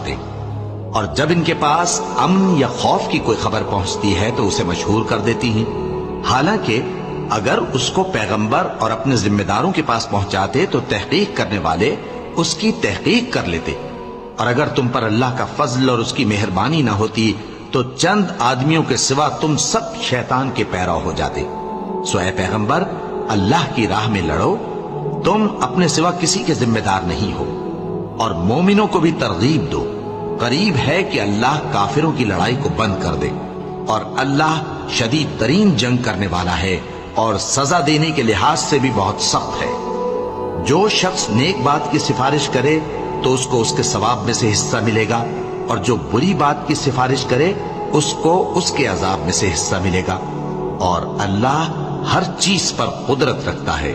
दे, और जब इनके पास अमन या खौफ की कोई खबर पहुंचती है तो उसे मशहूर कर देती हैं। हालांकि अगर उसको पैगंबर और अपने जिम्मेदारों के पास पहुंचाते तो तहकीक करने वाले उसकी तहकीक कर लेते, और अगर तुम पर अल्लाह का फजल और उसकी मेहरबानी ना होती तो चंद आदमियों के सिवा तुम सब शैतान के पैरव हो जाते। सो ऐ पैगंबर, अल्लाह की राह में लड़ो, तुम अपने सिवा किसी के जिम्मेदार नहीं हो, और मोमिनों को भी तरगीब दो। करीब है कि अल्लाह काफिरों की लड़ाई को बंद कर दे, और अल्लाह शदीद तरीन जंग करने वाला है और सजा देने के लिहाज से भी बहुत सख्त है। जो शख्स नेक बात की सिफारिश करे तो उसको उसके सवाब में से हिस्सा मिलेगा, और जो बुरी बात की सिफारिश करे उसको उसके अजाब में से हिस्सा मिलेगा। और अल्लाह हर चीज पर कुदरत रखता है।